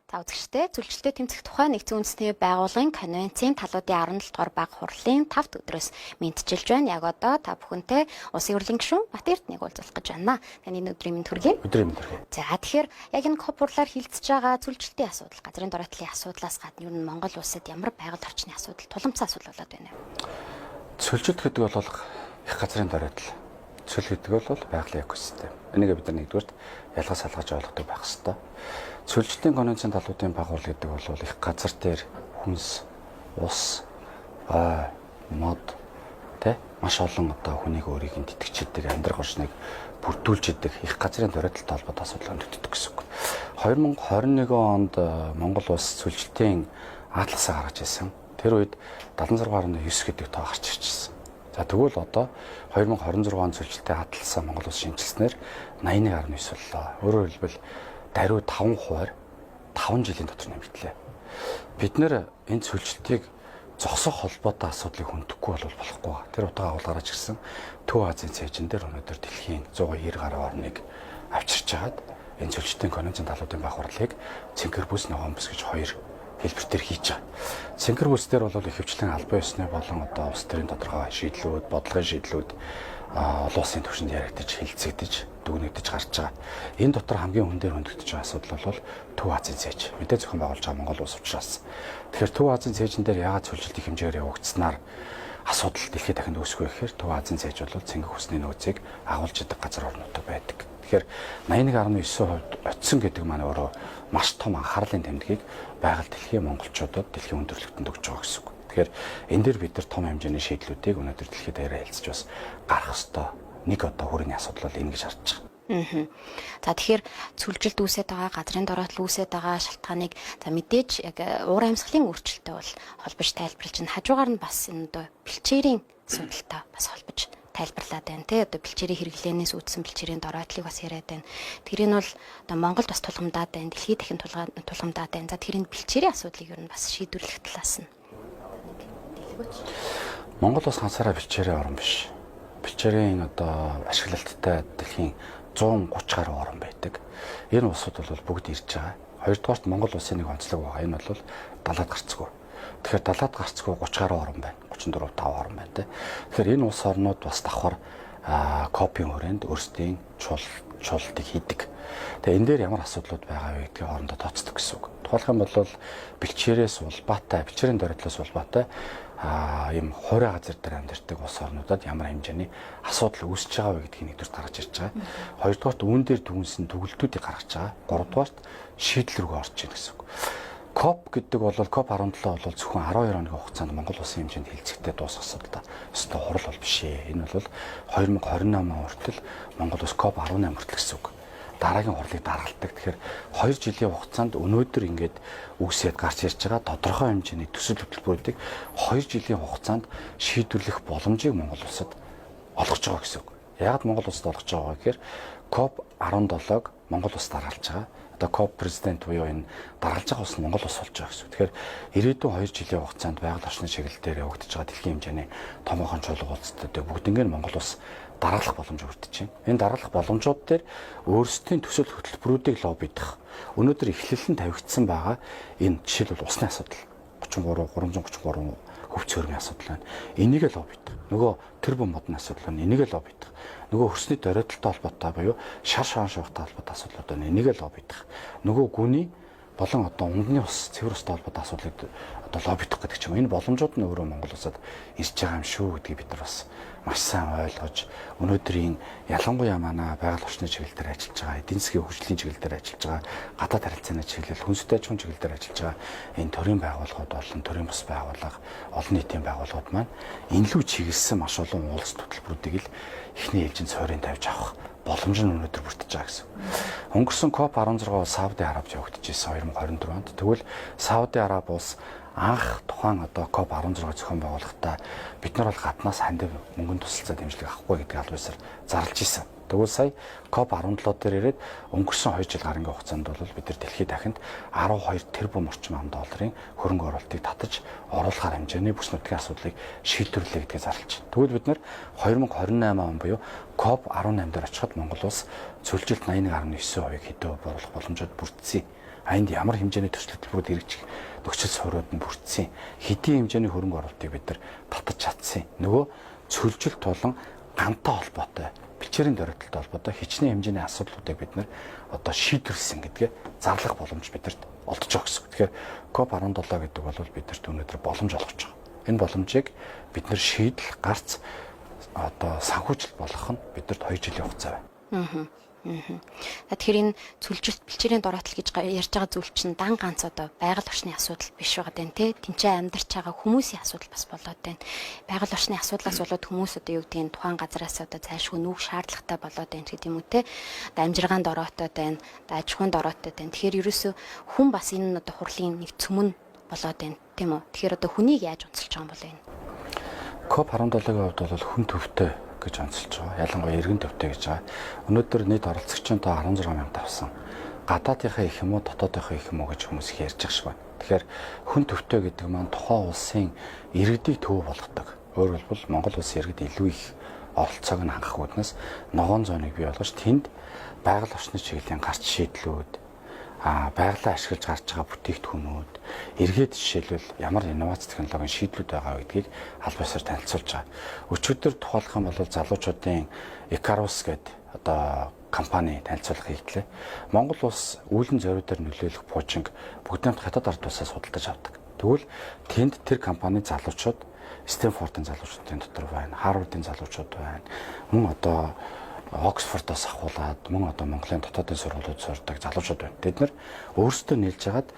За үзэгчдээ зөвлөлтөд тэмцэх тухай нэгдсэн үндэсний байгууллагын конвенцийн талуудын 17 дугаар баг хурлын 5 өдрөөс мэдчилж байна. Яг одоо та бүхэнтэй Улсын хурлын гишүүн Бат Эрдэнэийг уулзах гэж байна. Таны өдрийн мэнд хүргэе. Өдрийн мэнд хүргэе. За тэгэхээр яг энэ КОП хурлаар хилцэж байгаа зөвлөлтийн асуудал, газрын дороотлын асуудлаас гадна юу н Монгол улсад ямар байгаль орчны асуудал, тулгымцсан асуудал болоод байна вэ? Зөвлөлт гэдэг бол их газрын дороотл. Зөвлөлт гэдэг бол байгалийн экосистем. Энийг бид нэгдүгээрт ялгаж салгаж ойлгодог байх хэрэгтэй. Зөвлөлтийн конвенцийн талуудын баг хурл гэдэг бол их газар дээр хүнс, ус, мод маш олон хүнийг өөрийн тэтгэгчдэг амьдрах орчныг бүрдүүлж идэг их газрын дороотолтой холбоотой асуудал өндөгддөг гэсэн үг. 2021 онд Монгол улс зөвлөлтийн аатласаа гаргаж ирсэн. Тэр үед 76.9 гэдэг тоо гарч ирчихсэн. За тэгвэл одоо 2026 он зөвлөлтийн аатласаа Монгол улс шинжилснээр 81.9 боллоо. Өөрөөр хэлбэл даруй 5% 5 жилийн дотор нэмэгдлээ. Бид нэр энэ зөвлөлтийг зогсох холбоотой асуудлыг хөндөхгүй болохгүй. Тэр утга агуулгаараа ч гэсэн Төв Азийн цээжин дээр өнөөдөр дэлхийн 190 гаруй орныг авчирч хагаад энэ зөвлөлтийн конвенцийн талуудын баг хурлыг Цэнгэр бүс, Ногоон бүс гэж хоёр хэлбэртээр хийж байгаа. Цэнгэр бүс дээр бол ихэвчлэн албан ёсны болон улс төрийн тодорхой шийдлүүд, бодлогын шийдлүүд олон улсын түвшинд яригдаж, хэлэлцэгдэж, дүгнэгдэж гарч байгаа. Энэ дотор хамгийн хүн дээр хөндөгдөж байгаа асуудал бол Төв Азийн цээж. Мэдээ зохион байгуулж байгаа Монгол улс учраас. Тэгэхээр Төв Азийн цээжин дээр яагаад зөвлөлт их хэмжээгээр явагдсанаар асуудал дэлхийд дахинд үүсэхгүй гэхээр Төв Азийн цээж бол Цэнгэх хүсний нөөцийг агуулж идэг газар орнууд байдаг. Тэгэхээр 81.9% очисон гэдэг маань өөрөө маш том анхаарлын тэмдгийг байгаль дэлхийн монголчуудад дэлхийн өндөрлөгтөнд өгч байгаа гэсэн үг. Тэгэхээр энэ дээр бид нар том хэмжээний шийдлүүдийг өнөөдөр дэлхийд даяараа хэлцэж бас гарах ёстой. Нэг хүрээний асуудал бол энэ гэж харж байгаа. За тэгэхээр цүлжилт үүсээд байгаа, газрын дороотл үүсээд байгаа шалтгааныг за мэдээж яг уур амьсгалын өөрчлөлттэй бол холбож тайлбарлаж байна. Хажуугаар нь бас энэ одоо бэлчээрийн асуудалтай бас холбож тайлбарлаад байна тий. Одоо бэлчээрийн хэрэглэнээс үүдсэн бэлчээрийн дороотлыг бас яриад байна. Тэр нь бол одоо Монголд бас тулгамдаад байна. Дэлхийд дахин тулгамдаад байна. За тэр энэ бэлчээрийн асуудлыг ер нь бас шийдвэрлэх талаас нь. Монгол бас ганцаараа бэлчээрийн орн биш. Бэлчээрийн одоо ашиглалттай дэлхийн 130 гаруй орн байдаг. Энэ улсууд бол бүгд ирж байгаа. Хоёрдугаарт Монгол улсын нэг онцлог байгаа. Энэ бол далаад гарцгүй. Тэгэхээр далаад гарцгүй 30 гаруй орн байна. 34-5 орн байна те. Тэгэхээр энэ улс орнууд бас давхар копийн хүрээнд өөрсдийн чуултыг хийдэг. Тэгээ энэ дээр ямар асуудлууд байгаа вэ гэдгийг хоорондоо тооцдог гэсэн үг. Тухайлх юм бол бэлчээрээс улбаатай, бэлчээрийн дөрөлтөөс улбаатай ийм хуурай газар дээр амьдардаг улс орнуудад ямар хэмжээний асуудал үүсэж байгаа вэ гэдгийг нэгдүгээр гаргаж ирж байгаа. Хоёрдугаарт үүн дээр дүнсэн төгөлтүүдийг гаргаж байгаа. Гуравдугаарт шийдэл рүү орж ийн гэсэн үг. КОП гэдэг бол КОП 17 бол зөвхөн 12 хоногийн хугацаанд Монгол улсын хэмжээнд хэлцэгтэй дуусгах асуудал та. Өстой хурал бол биш ээ. Энэ бол 2028 он хүртэл Монгол улс КОП 18 хүртэл гэсэн үг. Дараагийн хурлыг даргалдаг. Тэгэхээр 2 жилийн хугацаанд өнөөдөр ингээд үүсээд гарч ирж байгаа тодорхой хэмжээний төсөл хөтөлбөрүүдийг 2 жилийн хугацаанд шийдвэрлэх боломжийг Монгол улсад олгож байгаа гэсэн үг. Яагаад Монгол улсад олгож байгаа вэ гэхээр КОП 17-г Монгол улс даргалж байгаа. Одоо КОП президент буюу энэ даргалж байгаа улс нь Монгол улс болж байгаа гэсэн. Тэгэхээр ирээдүйн 2 жилийн хугацаанд байгаль орчны чиглэлээр явагдаж байгаа дэлхийн хэмжээний томоохон чуулгуудтай бүгднгээр нь Монгол улс дараалах боломж өртөж байна. Энэ дараалах боломжууд дээр өөрсдийн төсөл хөтөлбөрүүдийг лоббидах. Өнөөдөр эхлэл нь тавигдсан байгаа энэ жишээлбэл усны асуудал 333 хөвц хөрмийн асуудал байна. Энийг л лоббидах. Нөгөө тэр бом модны асуудал байна. Энийг л лоббидах. Нөгөө хөрсний дөрөлтөлтэй холбоотой буюу шар шуурхтай холбоотой асуудлууд байна. Энийг л лоббидах. Нөгөө гүний болон одоо ундны ус, цэвэр устай холбоотой асуудлыг одоо лоббидах гэдэг ч юм. Энэ боломжууд нь өөрөө Монгол улсад ирж байгаа юм шүү гэдгийг бид нар бас маш сайн ойлгож өнөөдрийн ялангуяа манай байгаль орчны чиглэлээр ажиллаж байгаа, эдийн засгийн хөгжлийн чиглэлээр ажиллаж байгаа, гадаад харилцааны чиглэл, хүнстэй аж ахуйн чиглэлээр ажиллаж байгаа энэ төрийн байгууллагууд болон төрийн бус байгууллага, олон нийтийн байгууллагууд маань энэ лүү чиглэсэн маш олон улс хөтөлбөрүүдийг л эхний ээлжинд суурийн тавьж авах боломж нь өнөөдөр бүрдэж байгаа гэсэн. Өнгөрсөн КОП 16 бол Сауди Арабид явагдчихсан 2024 онд. Тэгвэл Сауди Араб улс анх тухайн одоо КОП 16 зохион байгуулахдаа бид нар бол гаднаас хандив мөнгөнд тусалцаа дэмжлэг авахгүй гэдэг албасаар зарлж исэн. Тэгвэл сая КОП 17 дээр ирээд өнгөрсөн 2 жил гарангийн хугацаанд бол бид нар дэлхийд дахинд 12 тэрбум орчим ам долларын хөрөнгө оруулалтыг татаж оруулахар хэмжээний бүс нутгийн асуудлыг шийдвэрлэе гэдгээ зарлж байна. Тэгвэл бид нар 2028 он буюу КОП 18 дээр очиход Монгол улс зөвлөлт 81.9% хэдөө боруулах боломжууд бүрдсэн. Энд ямар хэмжээний төсөлтөлбөрүүд хэрэгжих нөхцөл суурьуд нь бүрдсэн. Хэдийн хэмжээний хөрөнгө оруулалтыг бид нар татаж чадсан. Нөгөө цөлжилт болон гантай холбоотой, бэлчээрийн дөрөлтөлтэй холбоотой хичнээн хэмжээний асуудлуудыг бид нар одоо шийдвэрлсэн гэдгээ зарлах боломж бидэрт олдож байгаа гэсэн. Тэгэхээр COP17 гэдэг бол бидэрт өнөөдөр боломж олгож байгаа. Энэ боломжийг бид нар шийдэл гарц одоо санхүүжилт болгох нь бидэрт 2 жилийн хугацаа байна. Тэгэхээр энэ цүлжилт бэлчээрийн дороотл гэж ярьж байгаа зүйл чинь дан ганц одоо байгаль орчны асуудал биш байгаа даа тий. Тэнцээ амьдарч байгаа хүмүүсийн асуудал бас болоод байна. Байгаль орчны асуудлаас болоод хүмүүс одоо юу гэдгийг тухайн газараас одоо зайлшгүй нүүх шаардлагатай болоод байна гэдэг юм уу тий. Одоо амжиргаан дороотой байна, аж ахуйн дороотой байна. Тэгэхээр ерөөсөө хүн бас энэ одоо хурлын нэг цөмөн болоод байна тийм үү. Тэгэхээр одоо хүнийг яаж онцолж байгаа юм бол энэ COP17-гийн хувьд бол хүн төвтэй гэж онцолж байгаа. Ялангуяа иргэн төвтэй гэж байгаа. Өнөөдөр нийт оролцогчийн тоо 16 мянга давсан. Гадаадынхаа их юм уу, дотоодынхаа их юм уу гэж хүмүүс их ярьж байгаа шиг байна. Тэгэхээр хүн төвтэй гэдэг маань тухайн улсын иргэдийг төв болгодог. Өөрөөр хэлбэл Монгол улсын иргэд илүү их оролцоог нь хангах үүднээс ногоон зооныг бий болгож тэнд байгаль орчны чиглэлийн гарч шийдлүүд байгалаа ашиглаж гарч байгаа бүтээгдэхүүнүүд эргээд жишээлбэл ямар инновац технологийн шийдлүүд байгаа гэдгийг аль бисаар танилцуулж байгаа. Өчигдөр тухайлах юм бол залуучуудын Icarus гэдэг одоо компани танилцуулга хийлээ. Монгол улс үүлэн зориудаар нөлөөлөх пуужинг бүгднийхээ хятад ард улсаас худалдаж авдаг. Тэгвэл тэнд тэр компани залуучууд Стэнфордын залуучуудын дотор байна, Харвардын залуучууд байна. Мөн одоо Оксфордоос ахуулаад мөн одоо Монголын дотоодын сургуулиуд сурдаг залуучууд байна. Тэд нар өөрсдөө нийлж хагаад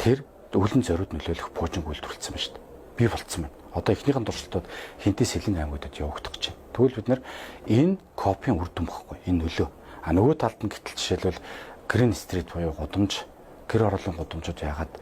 тэр өвлөн зориуд нөлөөлөх пуужинг үйлдвэрлэсэн байна шүү дээ. Бий болцсон байна. Одоо эхнийхэн туршилтууд хинтээ сэлэн аймагуудад явагдах гэж байна. Тэгвэл бид нар энэ копийн үр дүн бохгүй энэ нөлөө. Нөгөө талд нь гэтэл жишээлбэл Green Street буюу гудамж, гэр ороолын гудамжууд яагаад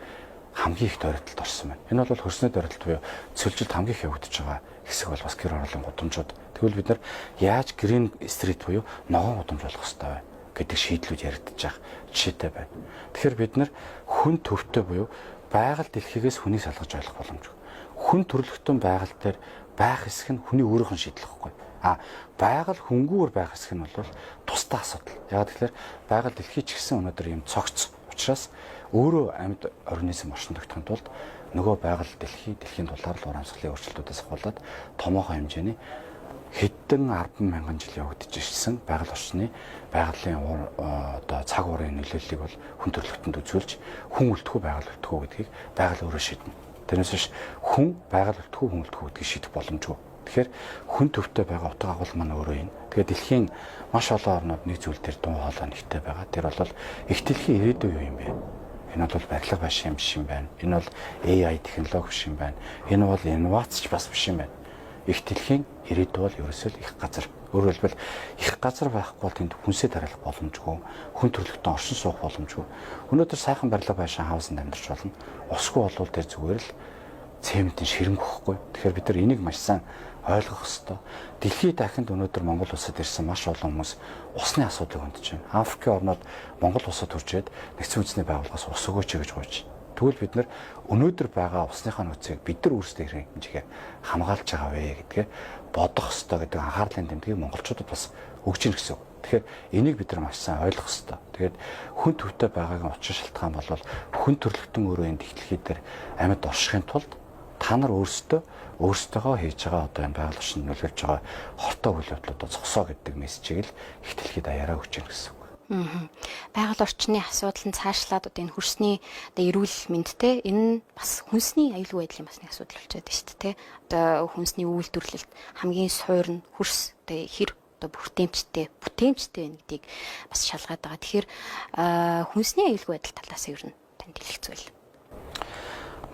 хамгийн их дөрөлтөлд орсон байна. Энэ бол хөрсний дөрөлт буюу цөлжилт хамгийн их явагдаж байгаа хэсэг бол бас гэр ороолын гудамжууд. Тэгвэл бид нар яаж Green Street буюу ногоон гудамж болох ёстой вэ гэдэг шийдлүүд яригдчих жаах жишээтэй байна. Тэгэхээр бид нар хүн төвтэй буюу байгаль дэлхийгээс хүнийг салгаж ойлгох боломжгүй. Хүн төрөлхтөн байгаль дээр байх хэсэг нь хүний өөрийнх нь шийдэл гэхгүй. Байгаль хөнгүүгээр байх хэсэг нь бол тусдаа асуудал. Яг тэгэхээр байгаль дэлхий ч гэсэн өнөөдөр юм цогц учраас өөрөө амьд организм оршиндогдохын тулд нөгөө байгаль дэлхийн дулаар л урамсгалын өөрчлөлтүүдээс ахуулаад томоохон хэмжээний хэдэн 10,000 жил явагдаж ирсэн байгаль орчны байгалийн одоо цаг уурын нөлөөллийг бол хүн төрөлхтөнд үзүүлж хүн үлдэхгүй байгаль үлдэхгүй гэдгийг байгаль өөрөө шийднэ. Тэрнээс биш хүн байгаль үлдэхгүй хүн үлдэхгүй гэдгийг шийдэх боломжгүй. Тэгэхээр хүн төвтэй байгаа утга агуулга маань өөрөө юм. Тэгээд дэлхийн маш олон орнууд нэг зүйл дээр дуу хоолой нэгтэй байгаа. Тэр бол их дэлхийн ирээдүй юу юм бэ? Энэ бол барилга байшин биш юм байна. Энэ бол AI технологи биш юм байна. Энэ бол инновацч бас биш юм байна. Их дэлхийн ирээдүй бол ерөөсөө л их газар. Өөрөөр хэлбэл их газар байхгүй бол тэнд хүнсээ тариалах боломжгүй, хүн төрөлхтөн оршин суух боломжгүй. Өнөөдөр сайхан барилга байшин хаусанд амьдарч болно. Усгүй болвол тэр зүгээр л цементийн ширэнг өгөхгүй. Тэгэхээр бид нар энийг маш сайн ойлгох ёстой. Дэлхийд дахинд өнөөдөр Монгол улсад ирсэн маш олон хүмүүс усны асуудлыг хөндөж байна. Африкийн орнууд Монгол улсад хүрчээд нэгдсэн үндэсний байгууллагаас ус өгөөч гэж гуйж. Тэгвэл бид нар өнөөдөр байгаа усныхаа нөөцийг бид нар өөрсдөө хэрэг хэмжээгээр хамгаалж байгаа вэ гэдгээ бодох ёстой гэдэг анхаарлын тэмдгийг монголчуудад бас өгч ийн гэсэн. Тэгэхээр энийг бид нар маш сайн ойлгох ёстой. Тэгээд хүн төвтэй байгаагийн учир шалтгаан бол хүн төрөлхтөн өөрөө энэ дэлхий дээр амьд оршихын тулд та нар өөрсдөө хийж байгаа одоо энэ байгаль орчинд нөлөөлж байгаа хортой үйл явдлуудаа зогсоо гэдэг мессежийг л их дэлхийд даяараа өгч ийн гэсэн. Байгаль орчны асуудал нь цаашлаад одоо энэ хөрсний одоо эрүүл мэндтэй энэ бас хүнсний аюулгүй байдлын бас нэг асуудал болчиход байна шүү дээ. Одоо хүнсний үйлдвэрлэлт хамгийн суур нь хөрс одоо хэр одоо бүтээмжтэй байна гэдгийг бас шалгаад байгаа. Тэгэхээр хүнсний аюулгүй байдал талаас нь ер нь танд хэлэх зүйл.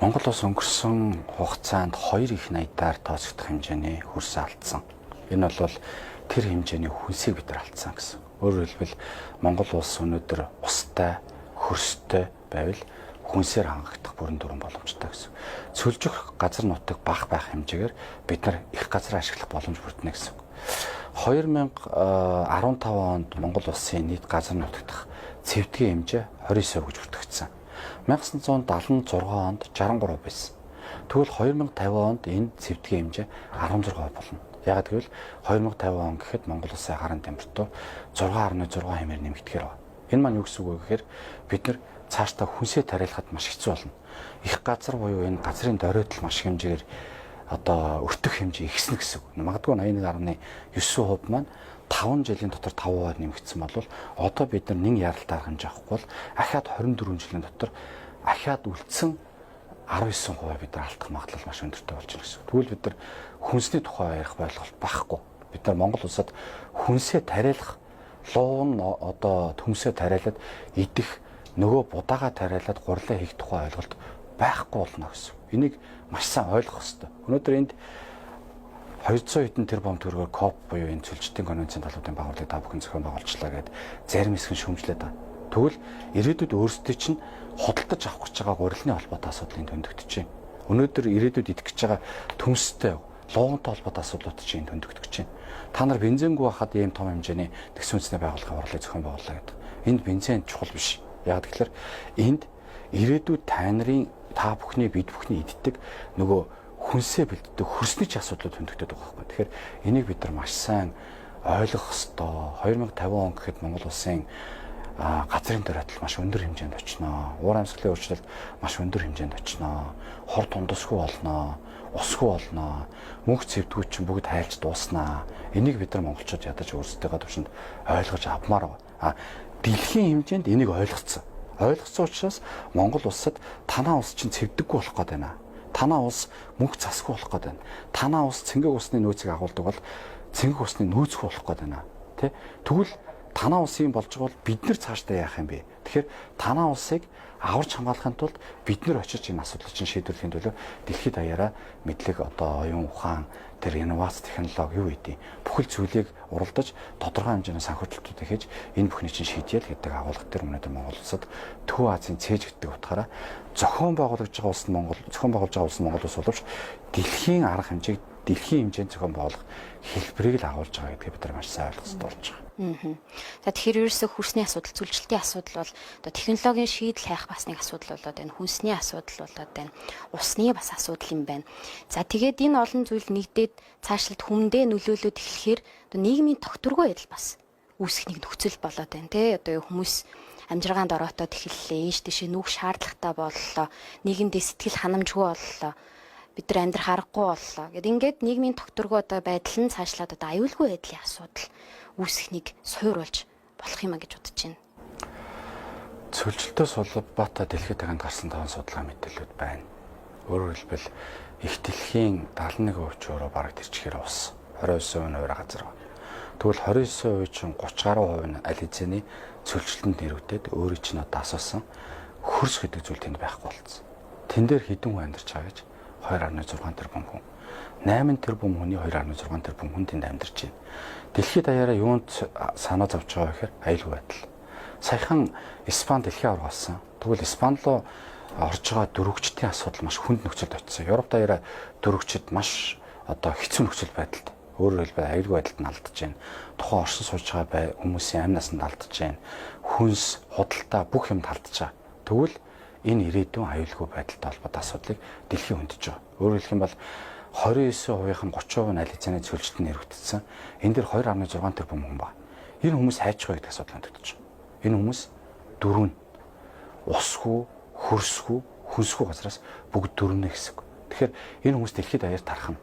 Монгол улс өнгөрсөн хугацаанд 2 их 80-аар тооцогдох хэмжээний хөрс алдсан. Энэ бол тэр хэмжээний хүнсийг бид нар алдсан гэсэн. Өөрөөр хэлбэл Монгол улс өнөөдөр устай, хөрстэй байвал хүнсээр хангагдах бүрэн дүрэн боломжтой гэсэн. Цөлжих газар нутаг бага байх хэмжээгээр бид нар их газар ашиглах боломж бүрдэнэ гэсэн. 2015 онд Монгол улсын нийт газар нутагдах цэвдгийн хэмжээ 29% гэж бүртгэгдсэн. 1976 онд 63 байсан. Тэгвэл 2050 онд энэ цэвдгийн хэмжээ 16% болно. Яг гэвэл 2050 он гэхэд Монгол улсын харийн температур 6.6 хэмээр нэмэгдэхээр байна. Энэ маань юу гэсэн үг вэ гэхээр бид нар цаашдаа хүнсээ тариалахад маш хэцүү болно. Их газар буюу энэ газрын доройтол маш хэмжээгээр одоо өртөх хэмжээ ихснэ гэсэн үг. Магадгүй 81.9% маань 5 жилийн дотор 5% нэмэгдсэн бол одоо бид нар нэг яралт арга хэмжээ авахгүй бол ахаад 24 жилийн дотор ахаад үлдсэн 19% бид нар алдах магадлал маш өндөртэй болж байна гэсэн. Тэгвэл бид нар хүнсний тухай ярих ойлголт байхгүй. Бид нар Монгол улсад хүнсээ тариалах, луун одоо төмсөө тариалаад идэх, нөгөө будаага тариалаад гурлаа хийх тухай ойлголт байхгүй болно гэсэн. Энийг маш сайн ойлгох хэрэгтэй. Өнөөдөр энд 200 хэдэн тэрбум төгрөгөөр КОП буюу энэ цөлжтийн конвенцийн талуудын байгууллагыг та бүхэн зохион байгуулчлаа гэдэг зарим хэсэг нь шүүмжлээд байгаа. Тэгвэл ирээдүйд өөрсдөө чинь худалдаж авах гэж байгаа гурилны холбоотой асуудлыг төндөгдөж байна. Өнөөдөр ирээдүйд идэх гэж байгаа төмстэй луунтай холбоотой асуудлууд чинь төндөгдөж байна. Та нар бензингүй байхад ийм том хэмжээний тэгсэн үндэсний байгууллагын хурлыг зохион байгууллаа гэдэг. Энд бензин чухал биш. Яг тэгэхээр энд ирээдүйд та бүхний бид бүхний иддэг нөгөө хүнсээ бэлддэг хөрсний ч асуудлууд хөндөгдөд байгаа байхгүй. Тэгэхээр энийг бид нар маш сайн ойлгох ёстой. 2050 он гэхэд Монгол улсын газрын доройтол маш өндөр хэмжээнд очноо. Уур амьсгалын өөрчлөлт маш өндөр хэмжээнд очноо. Хор тундасгүй болноо. Усгүй болноо. Мөнх цэвдгүүд чинь бүгд хайлж дууснаа. Энийг бид нар монголчууд ядаж өөрсдийнхөө төвшөнд ойлгож авмаар байна. Дэлхийн хэмжээнд энийг ойлгоцсон. Ойлгоцсон учраас Монгол улсад танаа ус чинь цэвдэггүй болох гээд байна. Танаа ус мөнх засгүй болох гээд байна. Танаа ус цэнгэг усны нөөцийг агуулдаг бол цэнгэг усны нөөцгүй болох гээд байна. Тэ? Тэгвэл танаа ус юм болж байгаа бол бид нар цаашдаа яах юм бэ? Тэгэхээр танаа усыг аварч хамгаалахын тулд бид нар очиж энэ асуудлыг чинь шийдвэрлэхийн төлөө дэлхийд даяараа мэдлэг одоо оюун ухаан тэр инновац технологи юу гэдэг бүхэл зүйлийг уралдаж тодорхой хэмжээний санхүүжилтүүд хийж энэ бүхний чинь шийдэл гэдэг агуулга төр өнөөдөр Монгол улсад Төв Азийн цээж гэдэг утгаараа зохион байгуулж байгаа улс нь Монгол улс боловч дэлхийн арга хэмжээг дэлхийн хэмжээнд зохион байгуулах хэлбэрийг л агуулж байгаа гэдгийг бид нар маш сайн ойлгох хэрэгтэй болж байгаа. За тэгэхээр ерөөсөө хөрсний асуудал, зүлжилтийн асуудал бол одоо технологийн шийдэл хайх бас нэг асуудал болоод байна. Хүнсний асуудал болоод байна. Усны бас асуудал юм байна. За тэгээд энэ олон зүйл нэгдээд цаашлаад хүмдээ нөлөөлөд эхлэхээр одоо нийгмийн тогтворгүй байдал бас үүсэх нэг нөхцөл болоод байна. Тэ одоо хүмүүс амжиргаанд ороотоод эхэллээ. Ийш тийш нүх шаардлагатай боллоо. Нийгэмдээ сэтгэл ханамжгүй боллоо. Бид нар амьдрах аргагүй боллоо. Гэт ингээд нийгмийн тогтворгүй одоо байдал нь цаашлаад одоо аюулгүй байдлын асуудал үүсэх нэг суур болж болох юм а гэж бодож байна. Цөлжилтөөс Улаанбаатар дэлхийд таганд гарсан 5 судалгаа мэдээлэлүүд байна. Өөрөөр хэлбэл их дэлхийн 71% өөрөө бараг тэрчгээр ус. 29% нь ойр газар. Тэгвэл 29% чинь 30 гаруй хувь нь аль хэзээний цөлжилтөнд нэрвдэд өөрийн чинь одоо асуусан хөрс гэдэг зүйл тэнд байхгүй болсон. Тэн дээр хэдэн хүн амьдарч байгаа гэж 2.6 тэрбум хүн. 8 тэрбум хүний 2.6 тэрбум хүн тэнд амьдарч байна. Дэлхийд даяараа юунд санаа зовж байгаа гэхээр аюулгүй байдал. Саяхан Испани дэлхийн авраг болсон. Тэгвэл Испани руу орж байгаа дөрвөгчдийн асуудал маш хүнд нөхцөлд очсон. Европ даяараа дөрвөгчд маш одоо хэцүү нөхцөл байдалд. Өөрөөр хэлбэл аюулгүй байдалд нь алдаж байна. Тухайн оршин сууж байгаа хүмүүсийн амь насанд алдаж байна. Хүнс, худалдаа бүх юмд алдаж байгаа. Тэгвэл энэ ирээдүйн аюулгүй байдалтай холбоотой асуудлыг дэлхийн хөндөж байгаа. Өөрөөр хэлэх юм бол 29%-ийн 30% нь аль хэзээний цөлжилтөнд нэрвэгдсэн. Энэ дээр 2.6 тэрбум хүн байна. Энэ хүмүүс хайж байгаа гэдэг асуудал хөндөгдөж байгаа. Энэ хүмүүс дөрөв усгүй, хөрсгүй, хүнсгүй газраас бүгд дөрөвнө гэсэн. Тэгэхээр энэ хүмүүс дэлхийд даяар тархна.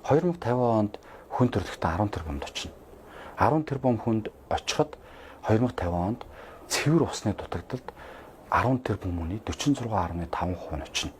2050 онд хүн төрөлхтөн 10 тэрбумд очино. 10 тэрбум хүнд очиход 2050 онд цэвэр усны дутагдалд 10 тэрбум хүний 46.5% нь очино.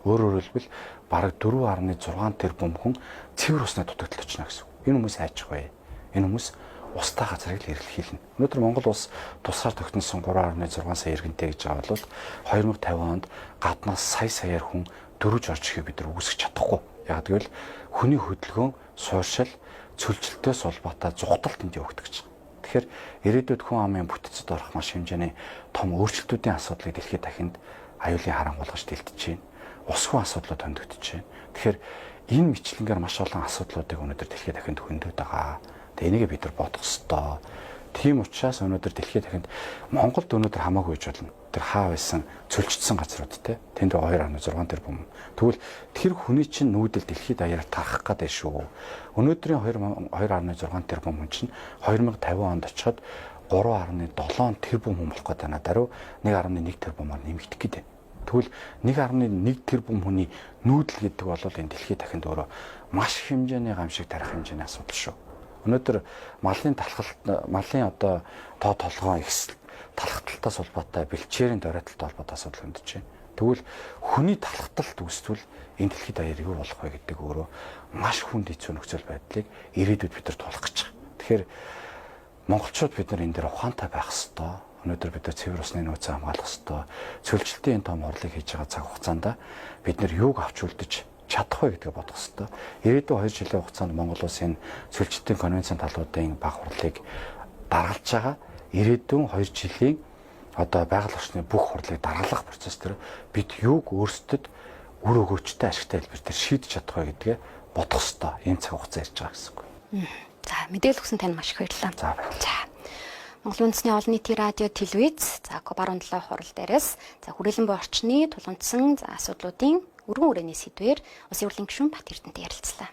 Өөрөөр хэлбэл бараг 4.6 тэрбум хүн цэвэр усны дутагдалд очино гэсэн. Энэ хүмүүс хайчих бай. Энэ хүмүүс устаа газрыг л эрэлхийлнэ. Өнөөдөр Монгол улс тусгаар тогтносон 3.6 сая иргэнтэй гэж байгаа бол 2050 онд гаднаас саяар хүн дөрвж орж ирэхийг бид нар үүсгэж чадахгүй. Яг тэгвэл хүний хөдөлгөөн, суурьшил, цөлжилтөөс улбаатай зүгталт энд явагдаж байгаа. Тэгэхээр ирээдүйд хүн амын бүтэцэд орох маш хэмжээний том өөрчлөлтүүдийн асуудлыг дэлхийд дахинд аюулын харан болгож дэлтэж байна. Усгүй асуудлууд хөндөгдөж байна. Тэгэхээр энэ мэтлэнгээр маш олон асуудлуудыг өнөөдөр дэлхийд дахинд хөндөд байгаа. Тэгээ энийг бид нар бодох ёстой. Тийм учраас өнөөдөр дэлхийд дахинд Монголд өнөөдөр хамаагүй гэж болно. Тэр хаа байсан цөлжчихсэн газрууд те. Тэнд 2.6 тэрбум. Тэгвэл тэр хүний чинь нүүдэл дэлхийд даяар тарах гэдэг шүү. Өнөөдрийн 2.6 тэрбум хүн чинь 2050 онд очиход 3.7 тэрбум хүн болох гэдэг байна. Даруй 1.1 тэрбумаар нэмэгдэх гэдэг. Тэгвэл 1.1 тэрбум хүний нүүдэл гэдэг бол энэ дэлхийд дахинд өөрөө маш их хэмжээний гамшиг тарих хэмжээний асуудал шүү. Өнөөдөр малын одоо тоо толгойн ихсэл талхталтаас улбаатай бэлчээрийн доройтолтой холбоотой асуудал хөндөж байна. Тэгвэл хүний талхталт үүсвэл энэ дэлхийд даяар юу болох вэ гэдэг өөрөө маш хүнд хэцүү нөхцөл байдлыг ирээдүйд бид нар тулах гэж байгаа. Тэгэхээр монголчууд бид нар энэ дээр ухаантай байх ёстой. Өнөөдөр бид нар цэвэр усны нөөцөө хамгаалах ёстой. Цөлжилтийн энэ том орлогыг хийж байгаа цаг хугацаанд бид нар юуг авч үлдэж чадах вэ гэдгээ бодох ёстой. Ирээдүйн 2 жилийн хугацаанд Монгол улсын цөлжилтийн конвенцийн талуудын баг хурлыг даргалж байгаа. Ирээдүйн 2 жилийн одоо байгаль орчны бүх хурлыг даргалах процесс дээр бид юуг өөрсдөд үр өгөөчтэй ашигтай хэлбэр дээр шийдэж чадах вэ гэдгээ бодох ёстой. Энэ цаг хугацаа ирж байгаа гэсэн үг. За мэдээлэл өгсөн танд маш их баярлалаа. За баярлалаа. За Монголын үндэсний олон нийтийн радио телевиз за COP17 хурал дээрээс за хүрээлэн буй орчны тулгымдсан за асуудлуудын өргөн хүрээний сэдвээр Улсын хурлын гишүүн Бат Эрдэнэтэй ярилцлаа.